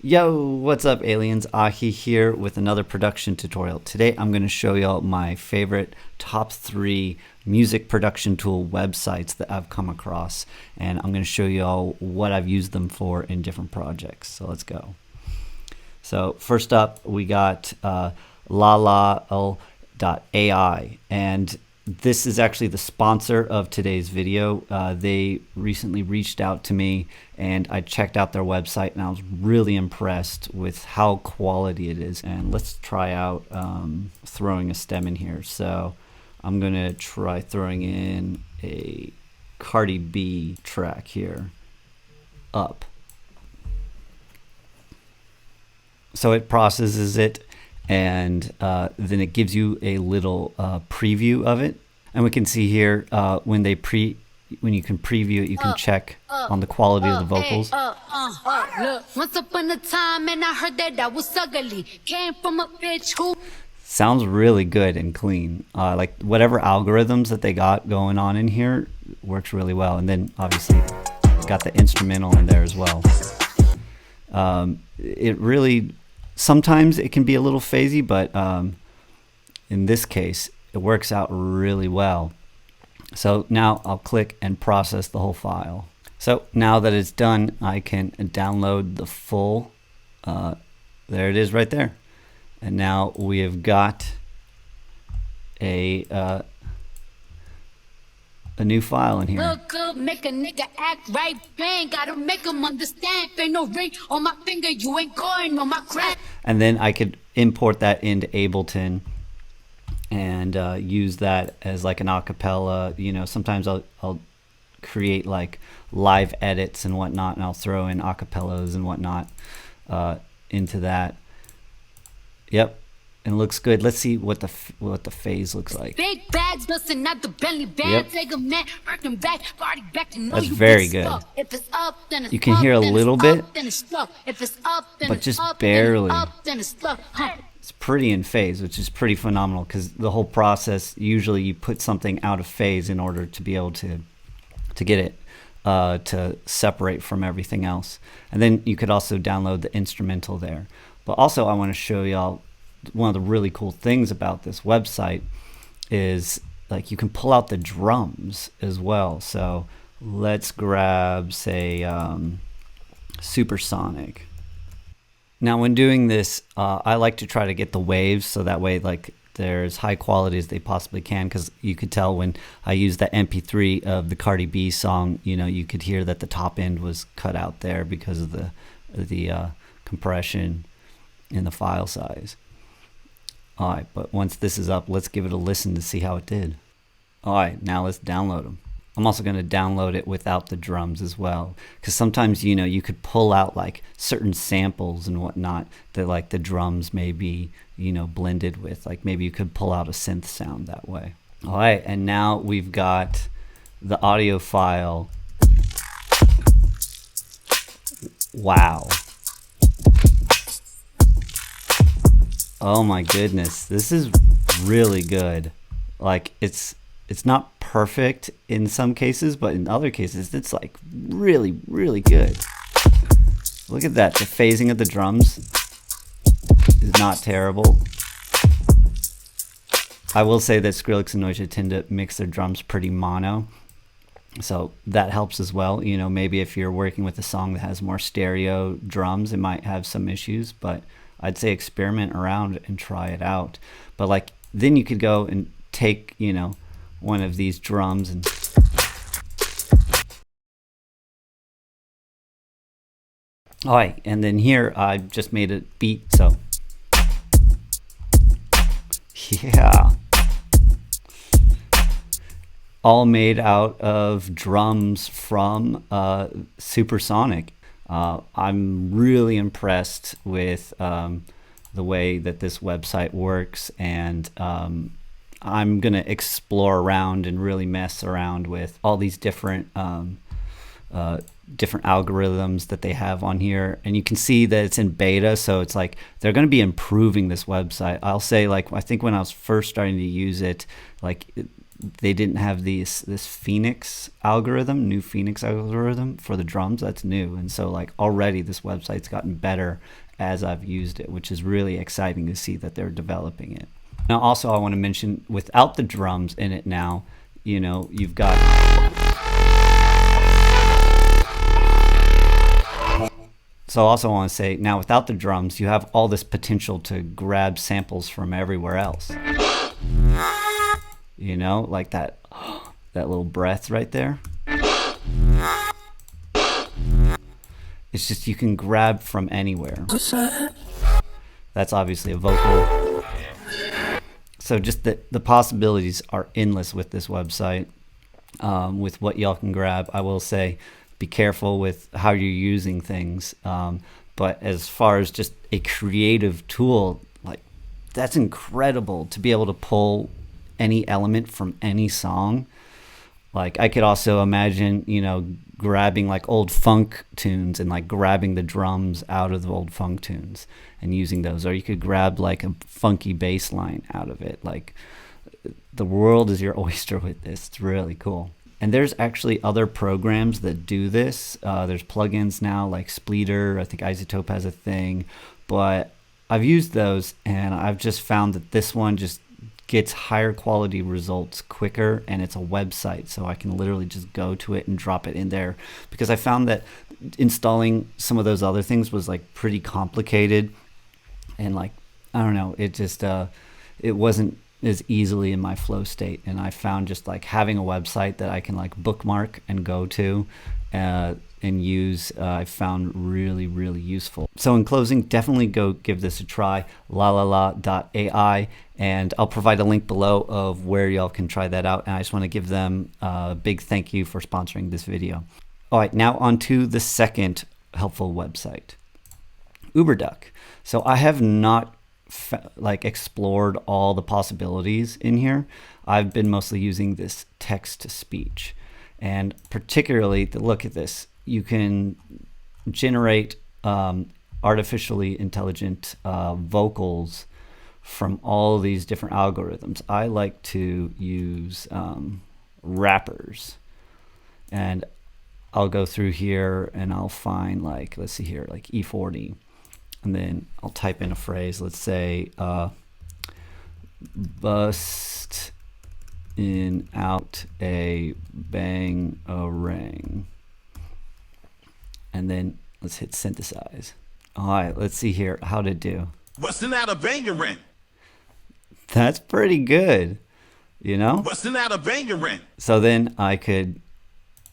Yo, what's up aliens? AHEE here with another production tutorial. Today I'm going to show y'all my favorite top 3 music production tool websites that I've come across, and I'm going to show y'all what I've used them for in different projects. So let's go. So first up we got Lalal.ai, and this is actually the sponsor of today's video. They recently reached out to me and I checked out their website and I was really impressed with how quality it is. And let's try out throwing a stem in here. So I'm gonna try throwing in a Cardi B track here, up. So it processes it, and then it gives you a little preview of it, and we can see here when you can preview it, you can check on the quality of the vocals. Look, once upon a time, and I heard that I was ugly. Came from a bitch who sounds really good and clean. Like whatever algorithms that they got going on in here works really well, and then obviously got the instrumental in there as well. It really, sometimes it can be a little phasey, but in this case it works out really well. So now I'll click and process the whole file. So now that it's done, I can download the full, there it is right there. And now we have got a new file in here. look good, make a nigga act right. Bang, gotta make him understand. Ain't no ring on my finger, you ain't going on my crack. And then I could import that into Ableton and use that as like an acapella. You know, sometimes I'll create like live edits and whatnot, and I'll throw in acapellas and whatnot into that. Yep, and it looks good. Let's see what the phase looks like. Big bags, busting out the belly band. Yep. Take a man, working back, party back to know That's you very get good. stuck. If it's up, then it's You can up, hear a then little it's bit, up, then it's stuck. If it's up, then but it's just up, barely. Then it's up, then it's stuck. Huh. It's pretty in phase, which is pretty phenomenal, because the whole process, usually you put something out of phase in order to be able to get it to separate from everything else. And then you could also download the instrumental there. But also I want to show y'all one of the really cool things about this website is like you can pull out the drums as well. So let's grab, say, Supersonic. Now when doing this, I like to try to get the waves so that way like they're as high quality as they possibly can, because you could tell when I used the MP3 of the Cardi B song, you know, you could hear that the top end was cut out there because of the compression in the file size. All right, but once this is up, let's give it a listen to see how it did. All right, now let's download them. I'm also going to download it without the drums as well, because sometimes, you know, you could pull out like certain samples and whatnot that like the drums may be, you know, blended with. Like maybe you could pull out a synth sound that way. All right, and now we've got the audio file. Wow. Oh my goodness, this is really good. Like it's not perfect in some cases, but in other cases it's like really, really good. Look at that, the phasing of the drums is not terrible. I will say that Skrillex and Noisia tend to mix their drums pretty mono, so that helps as well. You know, maybe if you're working with a song that has more stereo drums, it might have some issues, but I'd say experiment around and try it out. But like then you could go and take, you know, one of these drums and all right, and then here I just made a beat, so yeah, all made out of drums from Supersonic. I'm really impressed with the way that this website works, and I'm gonna explore around and really mess around with all these different different algorithms that they have on here. And you can see that it's in beta, so it's like they're going to be improving this website. I'll say, like, I think when I was first starting to use it, like they didn't have this Phoenix algorithm, new Phoenix algorithm for the drums. That's new, and so like already this website's gotten better as I've used it, which is really exciting to see that they're developing it. Now, also I want to mention, without the drums in it now, you know, you've got. So I also want to say, now without the drums, you have all this potential to grab samples from everywhere else. You know, like that little breath right there. It's just, you can grab from anywhere. That's obviously a vocal. So just the possibilities are endless with this website, with what y'all can grab. I will say, be careful with how you're using things. But as far as just a creative tool, like, that's incredible to be able to pull any element from any song. Like, I could also imagine, you know, grabbing like old funk tunes and like grabbing the drums out of the old funk tunes and using those. Or you could grab like a funky bass line out of it. Like, the world is your oyster with this. It's really cool. And there's actually other programs that do this. There's plugins now like Spleeter. I think Isotope has a thing. But I've used those, and I've just found that this one just gets higher quality results quicker, and it's a website, so I can literally just go to it and drop it in there, because I found that installing some of those other things was like pretty complicated, and like, I don't know, it just it wasn't as easily in my flow state. And I found just like having a website that I can like bookmark and go to and use, I found really, really useful. So in closing, definitely go give this a try, Lalal.ai, and I'll provide a link below of where y'all can try that out. And I just want to give them a big thank you for sponsoring this video. All right, now on to the second helpful website, Uberduck. So I have not like explored all the possibilities in here. I've been mostly using this text to speech, and particularly look at this. You can generate artificially intelligent vocals from all these different algorithms. I like to use rappers, and I'll go through here and I'll find like, let's see here, like E40. And then I'll type in a phrase, let's say, bust in out a bang a ring. And then let's hit synthesize. All right, let's see here how to do. Busting out a banger ring. That's pretty good, you know? Busting out a banger ring. So then I could,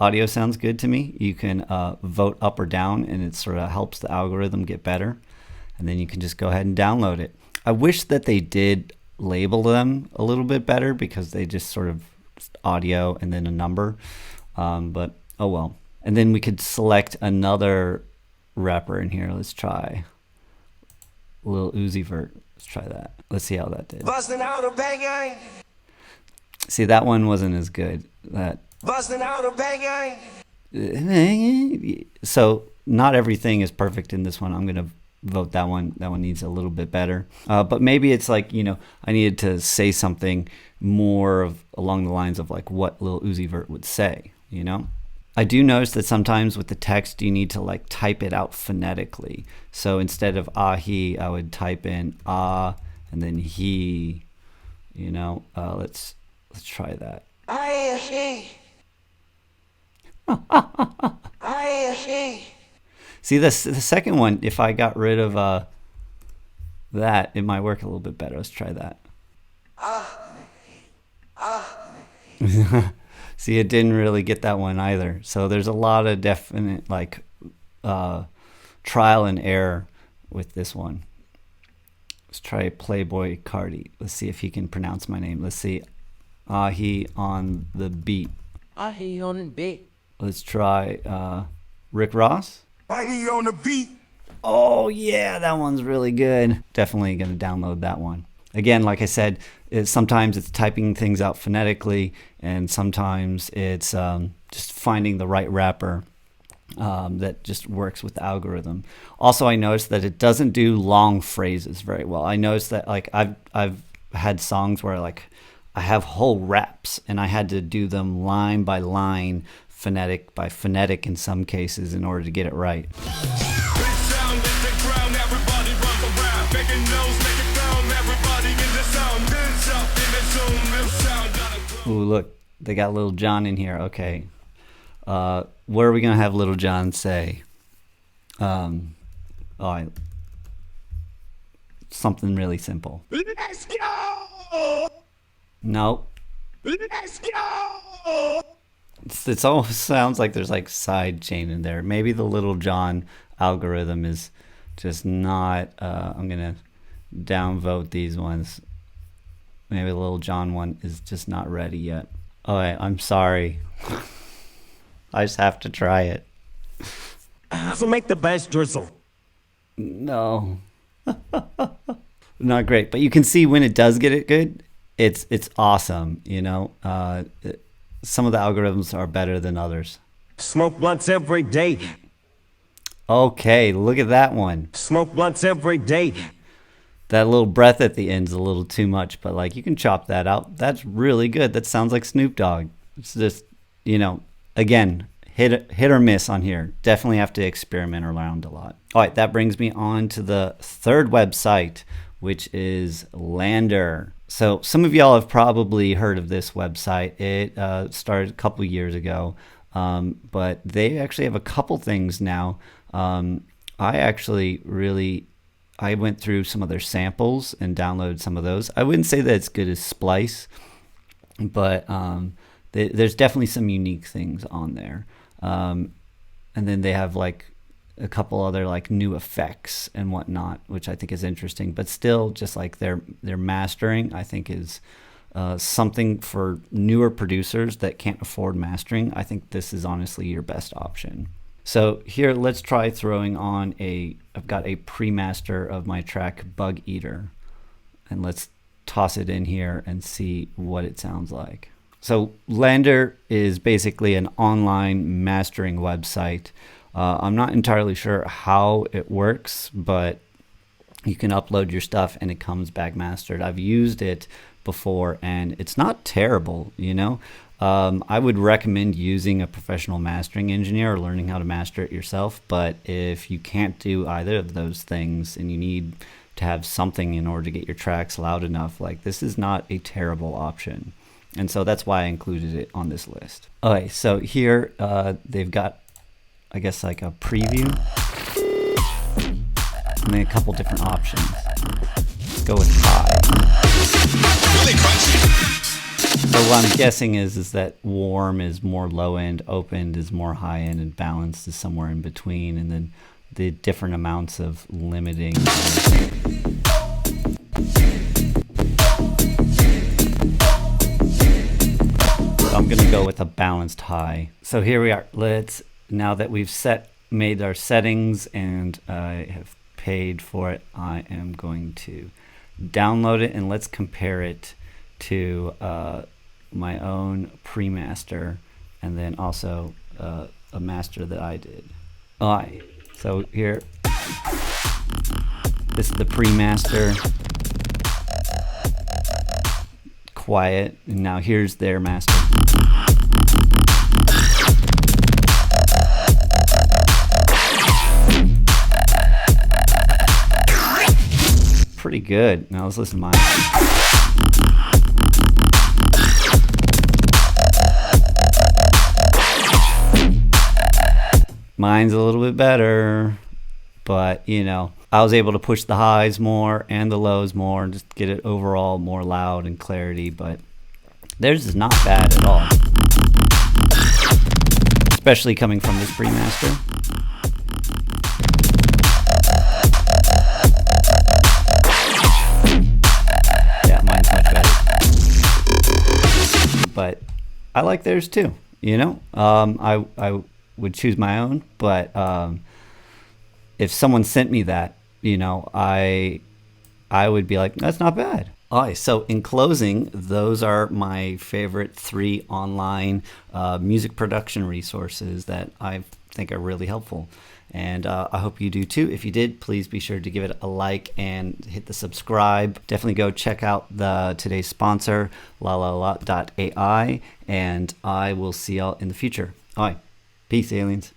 audio sounds good to me. You can vote up or down, and it sort of helps the algorithm get better. And then you can just go ahead and download it. I wish that they did label them a little bit better, because they just sort of audio and then a number. But oh well. And then we could select another rapper in here. Let's try Lil Uzi Vert. Let's try that. Let's see how that did. Busting out a banger. See, that one wasn't as good. That. Busting out a banger. So not everything is perfect in this one. I'm gonna vote that one. That one needs a little bit better. But maybe it's like, you know, I needed to say something more along the lines of like what Lil Uzi Vert would say, you know? I do notice that sometimes with the text, you need to like type it out phonetically. So instead of AHEE, I would type in ah and then he, you know. Let's try that. AHEE. AHEE. See, the second one, if I got rid of that, it might work a little bit better. Let's try that. See, it didn't really get that one either. So there's a lot of definite like trial and error with this one. Let's try Playboy Cardi. Let's see if he can pronounce my name. Let's see. AHEE on the beat. AHEE on the beat. Let's try Rick Ross. AHEE on the beat. Oh yeah, that one's really good. Definitely gonna download that one. Again, like I said, sometimes it's typing things out phonetically, and sometimes it's just finding the right rapper that just works with the algorithm. Also, I noticed that it doesn't do long phrases very well. I noticed that like I've had songs where like I have whole reps, and I had to do them line by line, phonetic by phonetic in some cases in order to get it right. Ooh, look, they got Little John in here. Okay. What are we going to have Little John say? Something really simple. Let's go! Nope. Let's go! It almost sounds like there's like side chain in there. Maybe the Little John algorithm is just not. I'm going to downvote these ones. Maybe the Little John one is just not ready yet. All right, I'm sorry. I just have to try it. So make the best drizzle. No. Not great. But you can see when it does get it good, it's awesome, you know. Some of the algorithms are better than others. Smoke blunts every day. Okay, look at that one. Smoke blunts every day. That little breath at the end is a little too much, but like you can chop that out. That's really good. That sounds like Snoop Dogg. It's just, you know, again, hit or miss on here. Definitely have to experiment around a lot. All right, that brings me on to the third website, which is Landr. So some of y'all have probably heard of this website. It started a couple years ago, but they actually have a couple things now. I went through some of their samples and downloaded some of those. I wouldn't say that it's good as Splice, but there's definitely some unique things on there. And then they have like a couple other like new effects and whatnot, which I think is interesting. But still, just like their mastering, I think is something for newer producers that can't afford mastering. I think this is honestly your best option. So here, let's try throwing on I've got a pre-master of my track Bug Eater, and let's toss it in here and see what it sounds like. So Landr is basically an online mastering website. I'm not entirely sure how it works, but you can upload your stuff and it comes back mastered. I've used it before and it's not terrible, you know. I would recommend using a professional mastering engineer or learning how to master it yourself. But if you can't do either of those things and you need to have something in order to get your tracks loud enough, like this is not a terrible option. And so that's why I included it on this list. Okay, so here they've got, I guess, like a preview and then a couple different options. Let's go with high. Really crunchy. So what I'm guessing is that warm is more low end, opened is more high end, and balanced is somewhere in between, and then the different amounts of limiting. So I'm gonna go with a balanced high. So here we are. Now that we've made our settings and I have paid for it, I am going to download it and let's compare it to my own pre-master and then also a master that I did. All right, so here, this is the pre-master, quiet, and now here's their master. Pretty good. Now let's listen to mine. Mine's a little bit better, but you know, I was able to push the highs more and the lows more and just get it overall more loud and clarity, but theirs is not bad at all. Especially coming from this pre-master. Yeah, mine's much better. But I like theirs too, you know? I would choose my own, but if someone sent me that, you know, I would be like, that's not bad. All right, so in closing, those are my favorite 3 online music production resources that I think are really helpful. And I hope you do too. If you did, please be sure to give it a like and hit the subscribe. Definitely go check out today's sponsor, Lalal.ai, and I will see y'all in the future. All right. Peace, aliens.